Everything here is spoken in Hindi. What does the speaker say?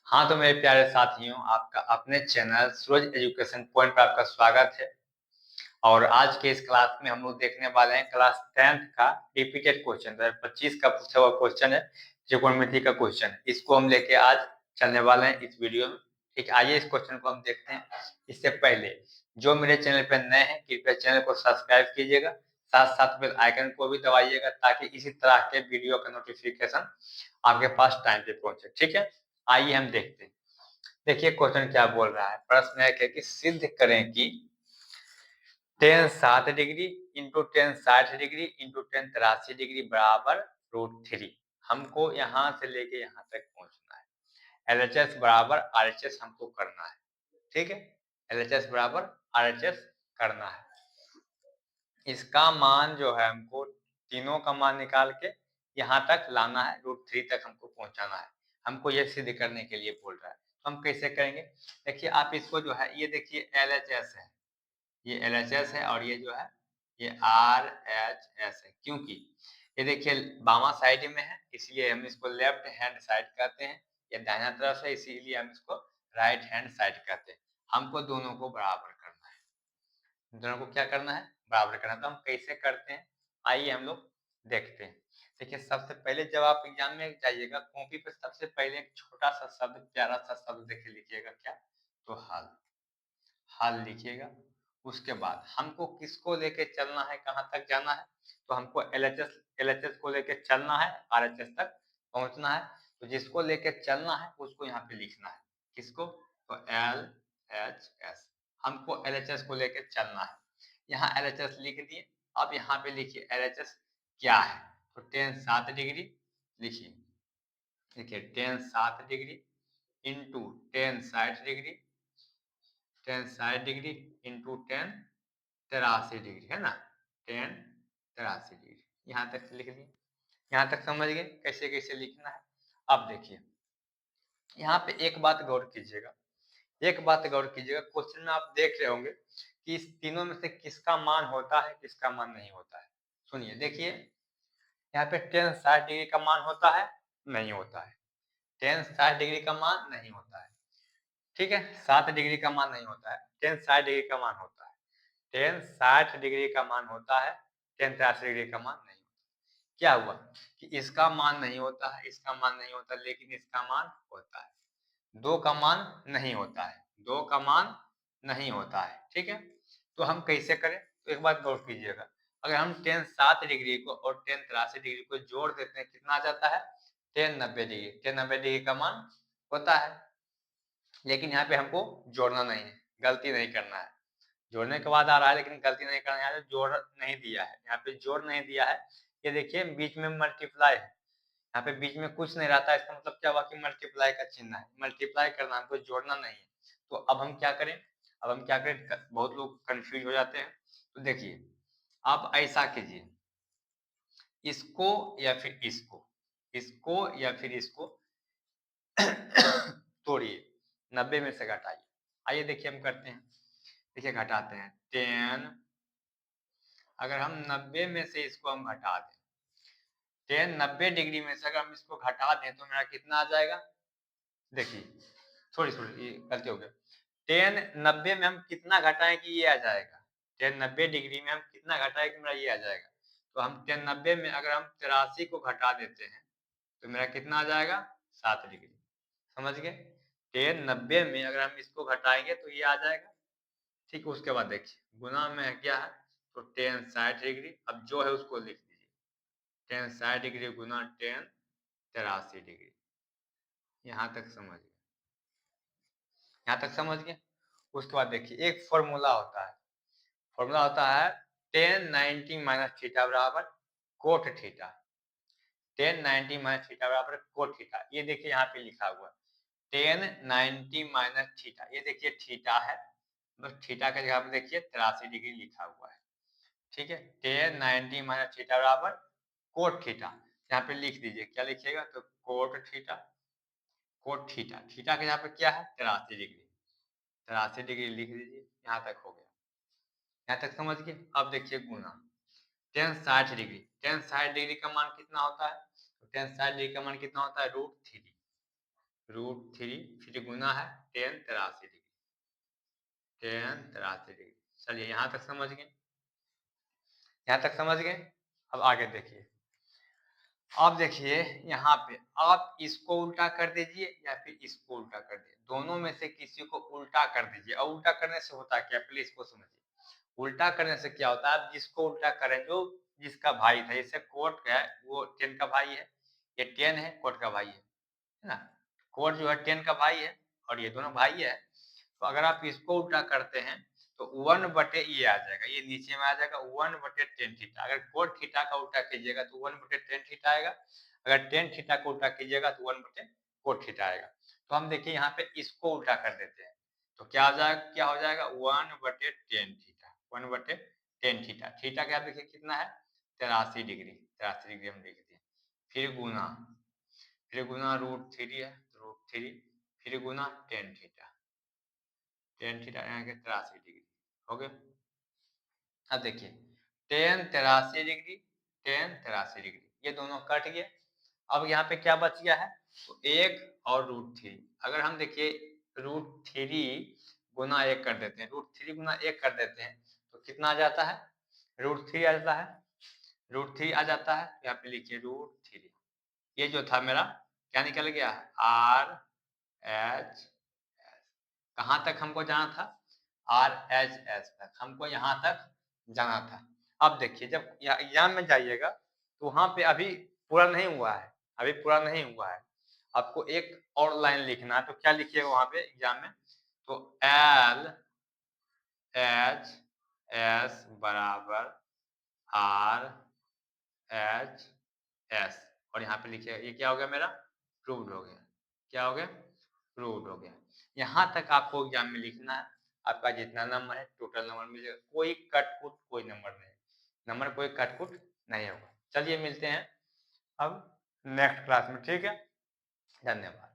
हाँ, तो मेरे प्यारे साथियों, आपका अपने चैनल सूरज एजुकेशन पॉइंट पर आपका स्वागत है। और आज के इस क्लास में हम लोग देखने वाले हैं क्लास 10th का रिपीटेड क्वेश्चन 2025 का पूछा हुआ क्वेश्चन है, त्रिकोणमिति का क्वेश्चन है। इसको हम लेके आज चलने वाले हैं इस वीडियो में। ठीक है, आइए इस क्वेश्चन को हम देखते हैं। इससे पहले जो मेरे चैनल पर नए हैं, कृपया चैनल को सब्सक्राइब कीजिएगा, साथ साथ बेल आइकन को भी दबाइएगा ताकि इसी तरह के वीडियो का नोटिफिकेशन आपके पास टाइम पे पहुंचे। ठीक है, आइए हम देखते हैं। देखिए क्वेश्चन क्या बोल रहा है। प्रश्न है कि सिद्ध करें कि tan 7 degree into tan 60 degree into tan 83 degree बराबर √3। हमको यहाँ से लेके यहाँ तक पहुंचना है। LHS बराबर RHS हमको करना है। ठीक है, LHS बराबर RHS करना है। इसका मान जो है हमको तीनों का मान निकाल के यहाँ तक लाना है, √3 तक हमको पहुंचाना है। हमको ये सिद्ध करने के लिए बोल रहा है, तो हम कैसे करेंगे। देखिए आप इसको जो है, ये देखिए LHS है, ये LHS है, और ये जो है ये RHS है। क्योंकि ये देखिए बामा साइड में है, इसलिए हम इसको लेफ्ट हैंड साइड कहते हैं। ये दाहिना तरफ है, इसीलिए हम इसको राइट हैंड साइड कहते हैं। हमको दोनों को बराबर करना है। दोनों को क्या करना है, बराबर करना है। तो हम कैसे करते हैं, आइए हम लोग देखते हैं। देखिए सबसे पहले जब आप एग्जाम में जाइएगा, कॉपी पे सबसे पहले एक छोटा सा शब्द, प्यारा सा शब्द देखिए लिखिएगा, क्या, तो हाल। हाल लिखिएगा। उसके बाद हमको किसको लेके चलना है, कहाँ तक जाना है, तो हमको LHS को लेके चलना है, RHS तक पहुंचना है। तो जिसको लेके चलना है उसको यहाँ पे लिखना है। किसको, तो LHS। हमको LHS को लेके चलना है। यहाँ LHS लिख दिए। अब यहाँ पे लिखिए LHS क्या है, तो tan 7 डिग्री लिखिए। देखिए tan 7 degree into tan 60 degree, tan 60 degree into tan 83 degree, है ना, tan 83 डिग्री। यहाँ तक लिख दिए। यहाँ तक समझ गए कैसे कैसे लिखना है। अब देखिए यहाँ पे एक बात गौर कीजिएगा, एक बात गौर कीजिएगा। क्वेश्चन में आप देख रहे होंगे कि इस तीनों में से किसका मान होता है, किसका मान नहीं होता है। सुनिए, देखिए यहाँ पे tan 60 डिग्री का मान होता है, नहीं होता है। tan 60 डिग्री का मान नहीं होता है। ठीक है, 7 डिग्री का मान नहीं होता है, tan 60 डिग्री का मान होता है। tan 60 डिग्री का मान होता है, tan 83 डिग्री का मान नहीं होता। क्या हुआ कि इसका मान नहीं होता है, इसका मान नहीं होता, लेकिन इसका मान होता है। दो का मान नहीं होता है, दो का मान नहीं होता है। ठीक है, तो हम कैसे करें, तो एक बात गौर कीजिएगा। अगर हम tan 7 डिग्री को और tan 83 डिग्री को जोड़ देते हैं, कितना आ जाता है, tan 90 डिग्री। tan 90 डिग्री का मान होता है, लेकिन यहाँ पे हमको जोड़ना नहीं है, गलती नहीं करना है। जोड़ने के बाद आ रहा है, लेकिन गलती नहीं करना है। यहाँ पे जोड़ नहीं दिया है, यहाँ पे जोड़ नहीं दिया है। ये देखिए बीच में मल्टीप्लाई है, यहाँ पे बीच में कुछ नहीं रहता है। इसका मतलब क्या हुआ कि मल्टीप्लाई का चिन्ह है, मल्टीप्लाई करना, हमको जोड़ना नहीं है। तो अब हम क्या करें, अब हम क्या करें, बहुत लोग कंफ्यूज हो जाते हैं। तो देखिए आप ऐसा कीजिए, इसको या फिर इसको, इसको या फिर इसको तोड़िए, 90 में से घटाइए। आइए देखिए हम करते हैं। देखिए घटाते हैं, 10, अगर हम 90 में से इसको हम घटा दें, tan 90 डिग्री में से अगर हम इसको घटा दें तो मेरा कितना आ जाएगा। देखिए सॉरी सॉरी, ये गलती हो गया। tan 90 में हम कितना घटाएं कि ये आ जाएगा, tan 90 डिग्री में हम कितना घटाएं कि मेरा ये आ जाएगा। तो हम tan 90 में अगर हम 83 को घटा देते हैं तो मेरा कितना आ जाएगा, 7 डिग्री। समझ गए, tan 90 में अगर हम इसको घटाएंगे तो ये आ जाएगा। ठीक, उसके बाद देखिए गुना में क्या है, तो tan 60 डिग्री, अब जो है उसको लिख दीजिए, tan 60 डिग्री गुना tan 83 डिग्री। यहाँ तक समझ गए, यहाँ तक समझ गए। उसके बाद देखिए एक फॉर्मूला होता है, फॉर्मूला होता है tan 90 माइनस थीटा बराबर cot theta. tan 90 minus theta बराबर कोट थीटा। ये देखिए यहाँ पे लिखा हुआ tan 90 माइनस थीटा, ये देखिए थीटा है, बस थीटा के जगह पे देखिए 83 डिग्री लिखा हुआ है। ठीक है, tan 90 माइनस थीटा बराबर कोट थीटा। यहाँ पे लिख दीजिए, क्या लिखिएगा, तो cot theta, cot theta. Theta के यहाँ पे क्या है, 83 डिग्री, 83 डिग्री लिख दीजिए। यहाँ तक हो गया, यहाँ तक समझ गए। अब देखिए गुना tan 60 डिग्री, tan 60 डिग्री का मान कितना होता है, तो tan 60 डिग्री का मान कितना होता है, √3। √3 फिर गुना है tan 83 डिग्री, tan 83 डिग्री। चलिए यहाँ तक समझ गए, यहाँ तक समझ गए। अब आगे देखिए, अब देखिए यहाँ पे आप इसको उल्टा कर दीजिए या फिर इसको उल्टा कर दीजिए, दोनों में से किसी को उल्टा कर दीजिए। और उल्टा करने से होता क्या, पहले इसको समझिए। उल्टा करने से क्या होता है, आप जिसको उल्टा करें जो जिसका भाई था, जैसे कोट का है वो 10 का भाई है, ये 10 है कोट का भाई है ना। कोट जो है 10 का भाई है और ये दोनों भाई है। तो अगर आप इसको उल्टा करते हैं तो 1 बटे ये आ जाएगा, ये नीचे में आ जाएगा 1 बटे टेन थीटा। अगर कोट थीटा का उल्टा कीजिएगा तो 1 बटे टेन थीटा आएगा, अगर टेन थीटा को उल्टा कीजिएगा तो 1 बटे कोट थीटा आएगा। तो हम देखिए यहाँ पे इसको उल्टा कर देते हैं तो क्या आ जाएगा, क्या हो जाएगा 1 बटे टेन थीटा, 1 बटे टेन थीटा। थीटा क्या देखिए कितना है 83 डिग्री, 83 डिग्री हम लिख दिए। फिर गुना √3 है, √3 फिर गुना टेन थीटा, टेन थीटा यहाँ के 83 डिग्री हो गए। अब देखिए tan 83 डिग्री, tan 83 डिग्री, ये दोनों कट गए। अब यहाँ पे क्या बच गया है, तो 1 और √3। अगर हम देखिए √3 गुना 1 कर देते हैं, √3 गुना 1 कर देते हैं तो कितना आ जाता है, √3 आ जाता है, √3 आ जाता है। यहाँ पे लिखिए √3, ये जो था मेरा क्या निकल गया RH, कहाँ तक हमको जाना था, RHS तक हमको यहाँ तक जाना था। अब देखिए जब एग्जाम में जाइएगा तो वहां पे अभी पूरा नहीं हुआ है, अभी पूरा नहीं हुआ है, आपको एक और लाइन लिखना है। तो क्या लिखिएगा वहां पे एग्जाम में, तो LHS बराबर RHS, और यहाँ पे लिखिएगा ये क्या हो गया मेरा, प्रूव्ड हो गया। क्या हो गया, प्रूव्ड हो गया। यहाँ तक आपको एग्जाम में लिखना है, आपका जितना नंबर है टोटल नंबर मिलेगा, कोई कटकुट कोई नंबर नहीं, नंबर कोई कटकुट नहीं होगा। चलिए मिलते हैं अब नेक्स्ट क्लास में, ठीक है, धन्यवाद।